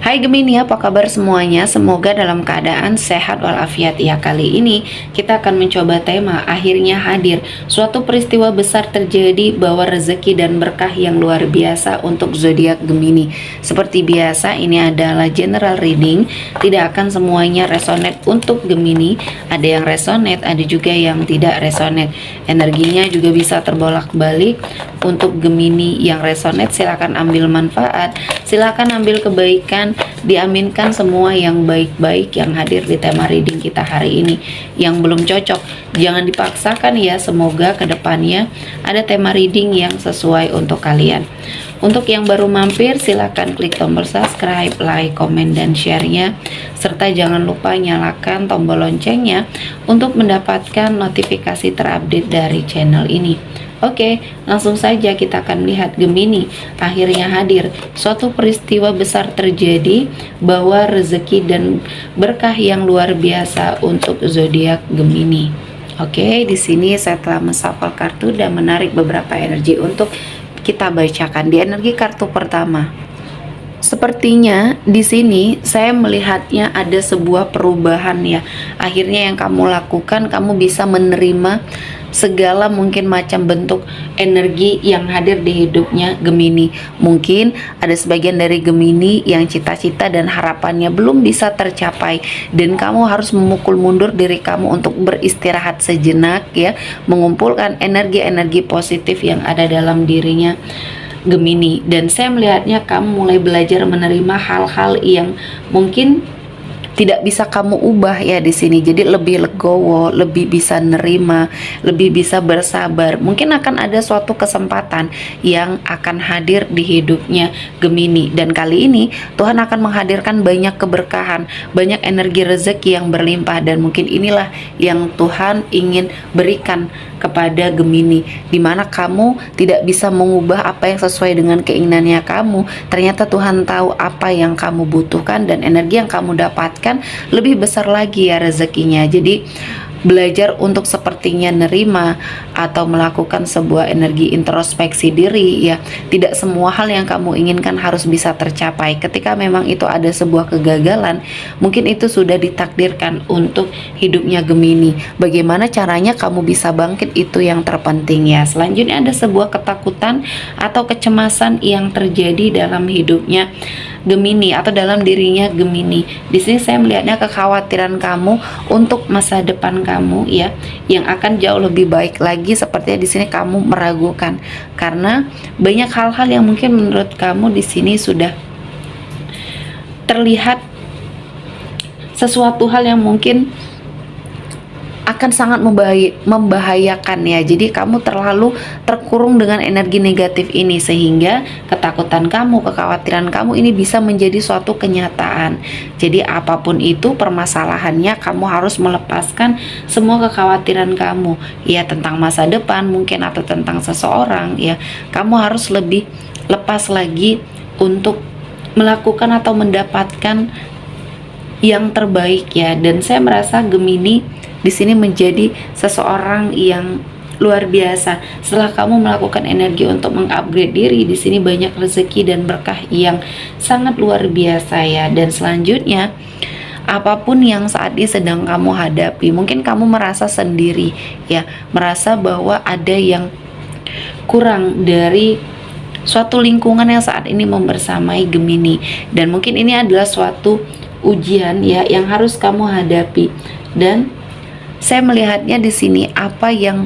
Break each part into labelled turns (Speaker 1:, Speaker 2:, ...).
Speaker 1: Hai Gemini, apa kabar semuanya? Semoga dalam keadaan sehat walafiat ya. Kali ini kita akan mencoba tema akhirnya hadir. Suatu peristiwa besar terjadi bahwa rezeki dan berkah yang luar biasa untuk zodiak Gemini. Seperti biasa, ini adalah general reading. Tidak akan semuanya resonate untuk Gemini. Ada yang resonate, ada juga yang tidak resonate. Energinya juga bisa terbolak-balik. Untuk Gemini yang resonate, silakan ambil manfaat, silakan ambil kebaikan. Diaminkan semua yang baik-baik yang hadir di tema reading kita hari ini. Yang belum cocok jangan dipaksakan ya, semoga kedepannya ada tema reading yang sesuai untuk kalian. Untuk yang baru mampir, silahkan klik tombol subscribe, like, komen, dan share-nya, serta jangan lupa nyalakan tombol loncengnya untuk mendapatkan notifikasi terupdate dari channel ini. Oke, langsung saja kita akan lihat Gemini akhirnya hadir. Suatu peristiwa besar terjadi bahwa rezeki dan berkah yang luar biasa untuk zodiak Gemini. Oke, di sini saya telah menshuffle kartu dan menarik beberapa energi untuk kita bacakan. Di energi kartu pertama, sepertinya di sini saya melihatnya ada sebuah perubahan ya. Akhirnya yang kamu lakukan, kamu bisa menerima segala mungkin macam bentuk energi yang hadir di hidupnya Gemini. Mungkin ada sebagian dari Gemini yang cita-cita dan harapannya belum bisa tercapai, dan kamu harus memukul mundur diri kamu untuk beristirahat sejenak ya, mengumpulkan energi-energi positif yang ada dalam dirinya Gemini. Dan saya melihatnya kamu mulai belajar menerima hal-hal yang mungkin tidak bisa kamu ubah ya di sini. Jadi lebih legowo, lebih bisa nerima, lebih bisa bersabar. Mungkin akan ada suatu kesempatan yang akan hadir di hidupnya Gemini, dan kali ini Tuhan akan menghadirkan banyak keberkahan, banyak energi rezeki yang berlimpah, dan mungkin inilah yang Tuhan ingin berikan kepada Gemini, dimana kamu tidak bisa mengubah apa yang sesuai dengan keinginannya kamu. Ternyata Tuhan tahu apa yang kamu butuhkan, dan energi yang kamu dapatkan lebih besar lagi ya rezekinya. Jadi belajar untuk sepertinya nerima atau melakukan sebuah energi introspeksi diri ya. Tidak semua hal yang kamu inginkan harus bisa tercapai. Ketika memang itu ada sebuah kegagalan, mungkin itu sudah ditakdirkan untuk hidupnya Gemini. Bagaimana caranya kamu bisa bangkit, itu yang terpenting ya. Selanjutnya ada sebuah ketakutan atau kecemasan yang terjadi dalam hidupnya Gemini atau dalam dirinya Gemini. Di sini saya melihatnya kekhawatiran kamu untuk masa depan kamu ya, yang akan jauh lebih baik lagi. Sepertinya di sini kamu meragukan karena banyak hal-hal yang mungkin menurut kamu di sini sudah terlihat sesuatu hal yang mungkin akan sangat membahayakan ya. Jadi kamu terlalu terkurung dengan energi negatif ini, sehingga ketakutan kamu, kekhawatiran kamu ini bisa menjadi suatu kenyataan. Jadi apapun itu permasalahannya, kamu harus melepaskan semua kekhawatiran kamu ya, tentang masa depan mungkin atau tentang seseorang ya. Kamu harus lebih lepas lagi untuk melakukan atau mendapatkan yang terbaik ya. Dan saya merasa Gemini di sini menjadi seseorang yang luar biasa. Setelah kamu melakukan energi untuk mengupgrade diri, di sini banyak rezeki dan berkah yang sangat luar biasa ya. Dan selanjutnya, apapun yang saat ini sedang kamu hadapi, mungkin kamu merasa sendiri ya, merasa bahwa ada yang kurang dari suatu lingkungan yang saat ini membersamai Gemini, dan mungkin ini adalah suatu ujian ya yang harus kamu hadapi. Dan saya melihatnya di sini apa yang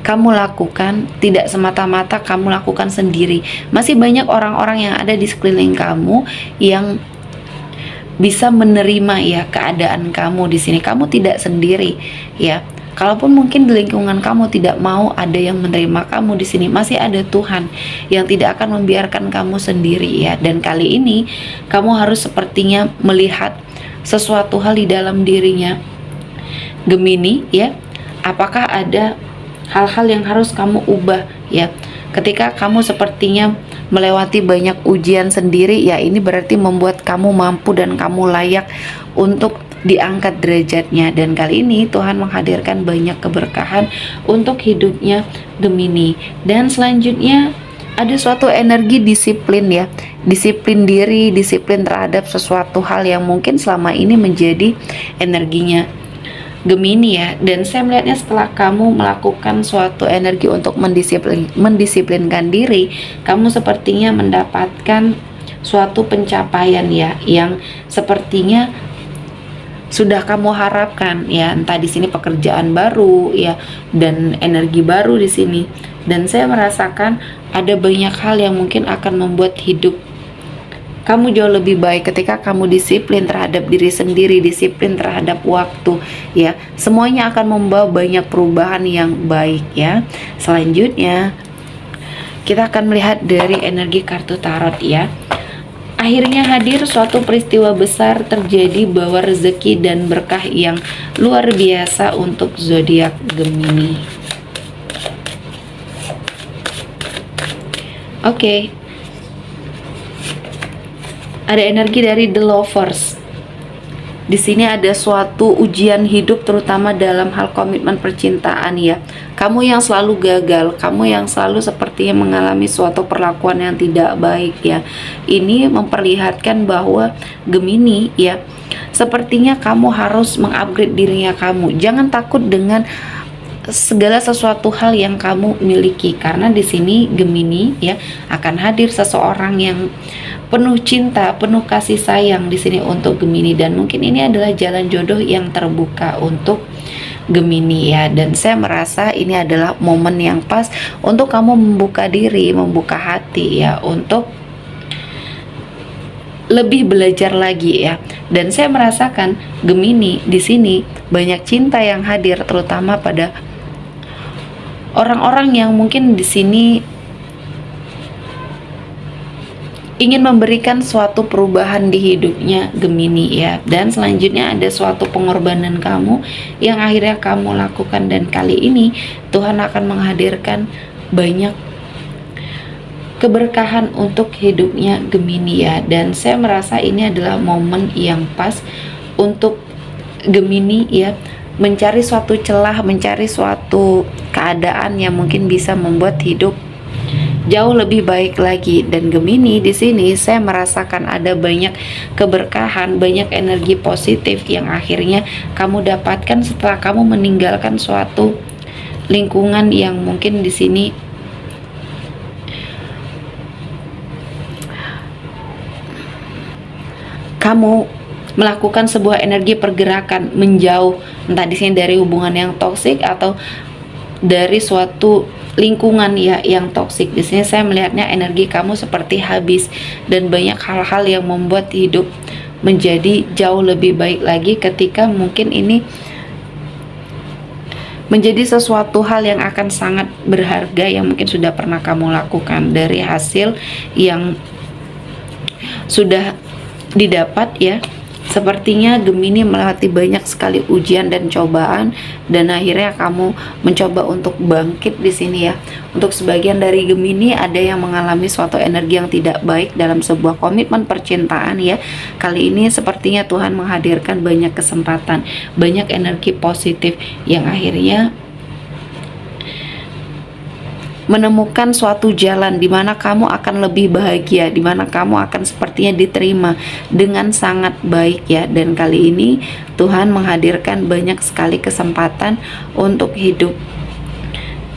Speaker 1: kamu lakukan tidak semata-mata kamu lakukan sendiri. Masih banyak orang-orang yang ada di sekeliling kamu yang bisa menerima ya keadaan kamu di sini. Kamu tidak sendiri ya. Kalaupun mungkin di lingkungan kamu tidak mau ada yang menerima kamu di sini, masih ada Tuhan yang tidak akan membiarkan kamu sendiri ya. Dan kali ini kamu harus sepertinya melihat sesuatu hal di dalam dirinya Gemini ya. Apakah ada hal-hal yang harus kamu ubah ya? Ketika kamu sepertinya melewati banyak ujian sendiri ya, ini berarti membuat kamu mampu dan kamu layak untuk diangkat derajatnya. Dan kali ini Tuhan menghadirkan banyak keberkahan untuk hidupnya Gemini. Dan selanjutnya ada suatu energi disiplin ya, disiplin diri, disiplin terhadap sesuatu hal yang mungkin selama ini menjadi energinya Gemini ya. Dan saya melihatnya setelah kamu melakukan suatu energi untuk mendisiplinkan diri, kamu sepertinya mendapatkan suatu pencapaian ya, yang sepertinya sudah kamu harapkan ya, entah di sini pekerjaan baru ya, dan energi baru di sini. Dan saya merasakan ada banyak hal yang mungkin akan membuat hidup kamu jauh lebih baik ketika kamu disiplin terhadap diri sendiri, disiplin terhadap waktu ya. Semuanya akan membawa banyak perubahan yang baik ya. Selanjutnya kita akan melihat dari energi kartu tarot ya. Akhirnya hadir suatu peristiwa besar terjadi, bawa rezeki dan berkah yang luar biasa untuk zodiak Gemini. Oke. Ada energi dari The Lovers. Di sini ada suatu ujian hidup, terutama dalam hal komitmen percintaan ya. Kamu yang selalu gagal, kamu yang selalu sepertinya mengalami suatu perlakuan yang tidak baik ya. Ini memperlihatkan bahwa Gemini ya, sepertinya kamu harus mengupgrade dirinya kamu. Jangan takut dengan segala sesuatu hal yang kamu miliki, karena di sini Gemini ya akan hadir seseorang yang penuh cinta, penuh kasih sayang di sini untuk Gemini, dan mungkin ini adalah jalan jodoh yang terbuka untuk Gemini ya. Dan saya merasa ini adalah momen yang pas untuk kamu membuka diri, membuka hati ya, untuk lebih belajar lagi ya. Dan saya merasakan Gemini di sini banyak cinta yang hadir, terutama pada orang-orang yang mungkin di sini ingin memberikan suatu perubahan di hidupnya Gemini ya. Dan selanjutnya ada suatu pengorbanan kamu yang akhirnya kamu lakukan, dan kali ini Tuhan akan menghadirkan banyak keberkahan untuk hidupnya Gemini ya. Dan saya merasa ini adalah momen yang pas untuk Gemini ya, mencari suatu celah, mencari suatu keadaan yang mungkin bisa membuat hidup jauh lebih baik lagi. Dan Gemini di sini saya merasakan ada banyak keberkahan, banyak energi positif yang akhirnya kamu dapatkan setelah kamu meninggalkan suatu lingkungan yang mungkin di sini kamu melakukan sebuah energi pergerakan menjauh, entah di sini dari hubungan yang toksik atau dari suatu lingkungan ya yang toksik. Di sini saya melihatnya energi kamu seperti habis, dan banyak hal-hal yang membuat hidup menjadi jauh lebih baik lagi ketika mungkin ini menjadi sesuatu hal yang akan sangat berharga yang mungkin sudah pernah kamu lakukan. Dari hasil yang sudah didapat ya, sepertinya Gemini melewati banyak sekali ujian dan cobaan, dan akhirnya kamu mencoba untuk bangkit di sini ya. Untuk sebagian dari Gemini ada yang mengalami suatu energi yang tidak baik dalam sebuah komitmen percintaan ya. Kali ini sepertinya Tuhan menghadirkan banyak kesempatan, banyak energi positif yang akhirnya menemukan suatu jalan di mana kamu akan lebih bahagia, di mana kamu akan sepertinya diterima dengan sangat baik ya. Dan kali ini Tuhan menghadirkan banyak sekali kesempatan untuk hidup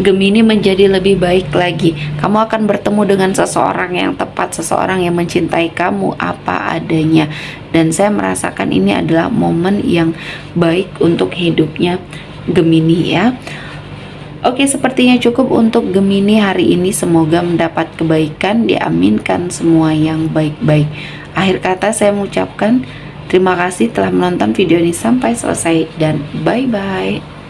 Speaker 1: Gemini menjadi lebih baik lagi. Kamu akan bertemu dengan seseorang yang tepat, seseorang yang mencintai kamu apa adanya. Dan saya merasakan ini adalah momen yang baik untuk hidupnya Gemini ya. Oke, sepertinya cukup untuk Gemini hari ini. Semoga mendapat kebaikan, diaminkan semua yang baik-baik. Akhir kata saya mengucapkan terima kasih telah menonton video ini sampai selesai, dan bye-bye.